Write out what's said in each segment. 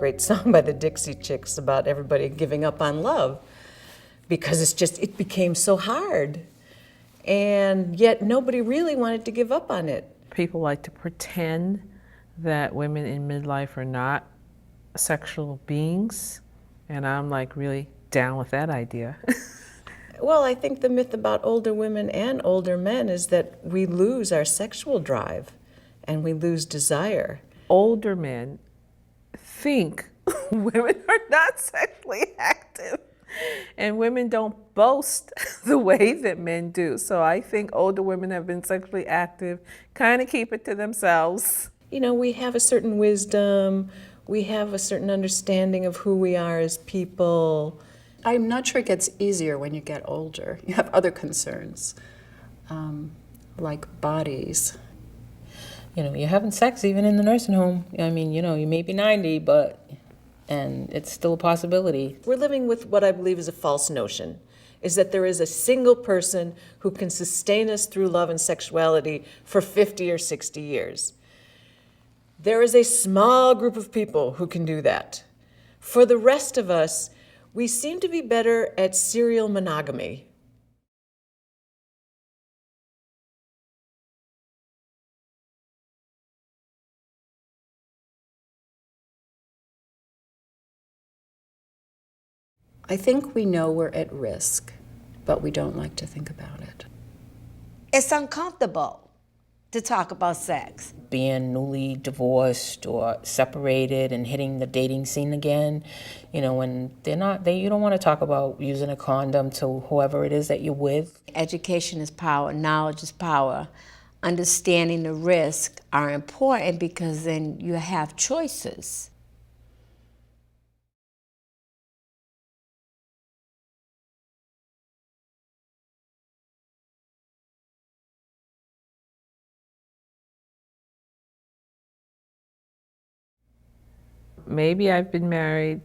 great song by the Dixie Chicks about everybody giving up on love because it became so hard. And yet nobody really wanted to give up on it. People like to pretend that women in midlife are not sexual beings, and I'm like really down with that idea. Well, I think the myth about older women and older men is that we lose our sexual drive and we lose desire. Older men think women are not sexually active, and women don't boast the way that men do. So I think older women have been sexually active, kind of keep it to themselves. You know, we have a certain wisdom, we have a certain understanding of who we are as people. I'm not sure it gets easier when you get older. You have other concerns, like bodies. You know, you're having sex even in the nursing home. I mean, you know, you may be 90, and it's still a possibility. We're living with what I believe is a false notion, is that there is a single person who can sustain us through love and sexuality for 50 or 60 years. There is a small group of people who can do that. For the rest of us, we seem to be better at serial monogamy. I think we know we're at risk, but we don't like to think about it. It's uncomfortable to talk about sex. Being newly divorced or separated and hitting the dating scene again, you know, when you don't want to talk about using a condom to whoever it is that you're with. Education is power, knowledge is power. Understanding the risk are important because then you have choices. Maybe I've been married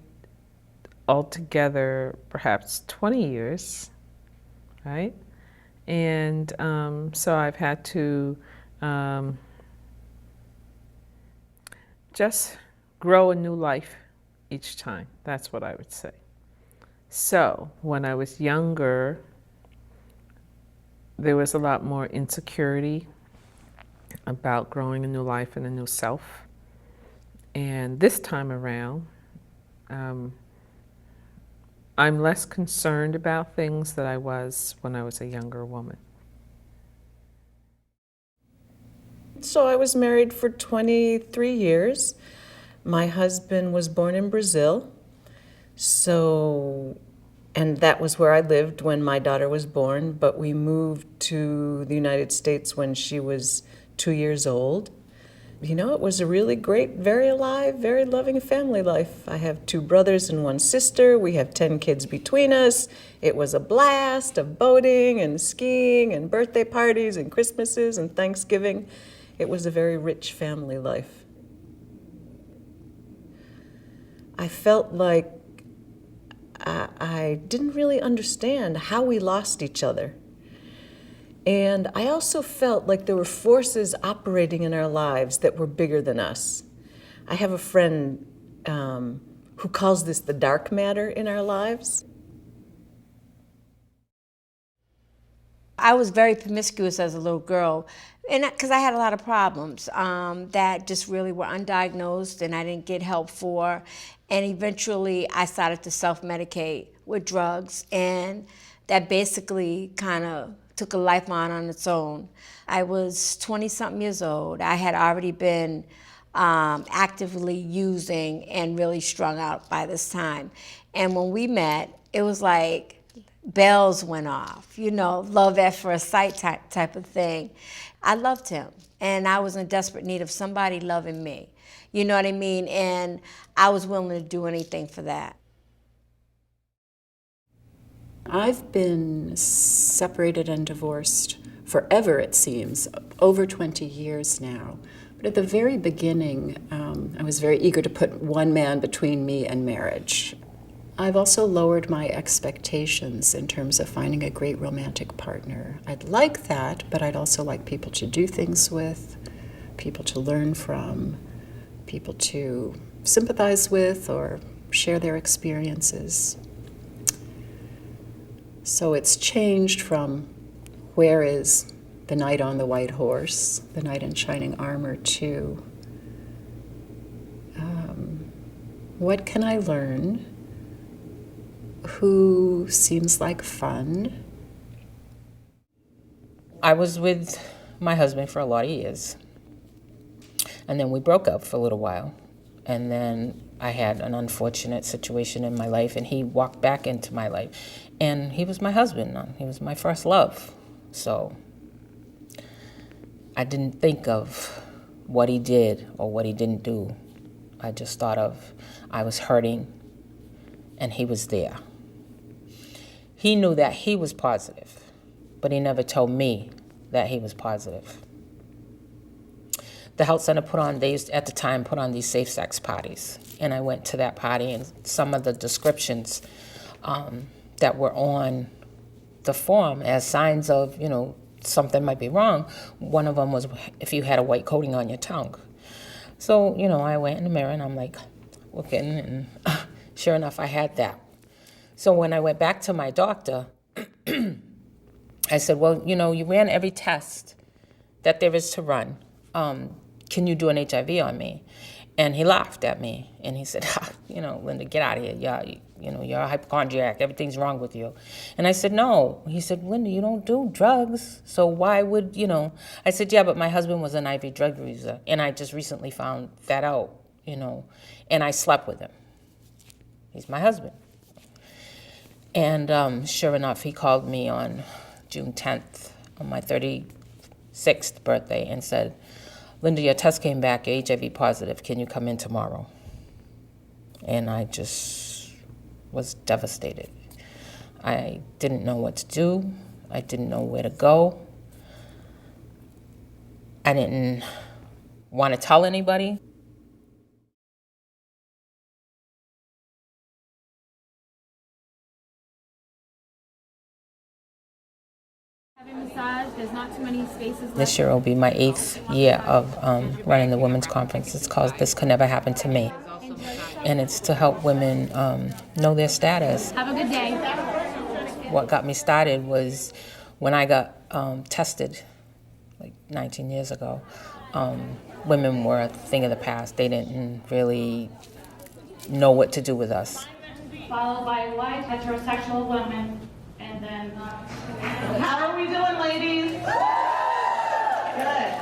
altogether perhaps 20 years, right? And so I've had to just grow a new life each time. That's what I would say. So when I was younger, there was a lot more insecurity about growing a new life and a new self. And this time around, I'm less concerned about things than I was when I was a younger woman. So I was married for 23 years. My husband was born in Brazil. And that was where I lived when my daughter was born, but we moved to the United States when she was 2 years old. You know, it was a really great, very alive, very loving family life. I have 2 brothers and 1 sister. We have 10 kids between us. It was a blast of boating and skiing and birthday parties and Christmases and Thanksgiving. It was a very rich family life. I felt like I didn't really understand how we lost each other. And I also felt like there were forces operating in our lives that were bigger than us. I have a friend who calls this the dark matter in our lives. I was very promiscuous as a little girl, and because I had a lot of problems that just really were undiagnosed and I didn't get help for. And eventually I started to self-medicate with drugs, and that basically kind of took a lifeline on its own. I was 20-something years old. I had already been actively using and really strung out by this time. And when we met, it was like bells went off, you know, love at first sight type of thing. I loved him, and I was in desperate need of somebody loving me. You know what I mean? And I was willing to do anything for that. I've been separated and divorced forever, it seems, over 20 years now. But at the very beginning, I was very eager to put one man between me and marriage. I've also lowered my expectations in terms of finding a great romantic partner. I'd like that, but I'd also like people to do things with, people to learn from, people to sympathize with or share their experiences. So it's changed from where is the knight on the white horse, the knight in shining armor, to what can I learn? Who seems like fun? I was with my husband for a lot of years. And then we broke up for a little while. And then I had an unfortunate situation in my life, and he walked back into my life. And he was my husband. He was my first love. So I didn't think of what he did or what he didn't do. I just thought of I was hurting, and he was there. He knew that he was positive, but he never told me that he was positive. The health center they used at the time put on these safe sex parties. And I went to that party, and some of the descriptions that were on the form as signs of, something might be wrong. One of them was if you had a white coating on your tongue. So, I went in the mirror and I'm like looking, and sure enough, I had that. So when I went back to my doctor, I said, well, you ran every test that there is to run. Can you do an HIV on me? And he laughed at me, and he said, Linda, get out of here. You're a hypochondriac. Everything's wrong with you. And I said, no. He said, Linda, you don't do drugs, so why would, I said, yeah, but my husband was an IV drug user, and I just recently found that out, and I slept with him. He's my husband. And sure enough, he called me on June 10th, on my 36th birthday, and said, Linda, your test came back, you're HIV positive. Can you come in tomorrow? And I just was devastated. I didn't know what to do. I didn't know where to go. I didn't want to tell anybody. There's not too many spaces left. This year will be my 8th year of running the women's conference. It's called This Could Never Happen to Me. And it's to help women know their status. Have a good day. What got me started was when I got tested, like 19 years ago. Women were a thing of the past. They didn't really know what to do with us. Followed by white heterosexual women. And then, how are we doing, ladies? Good.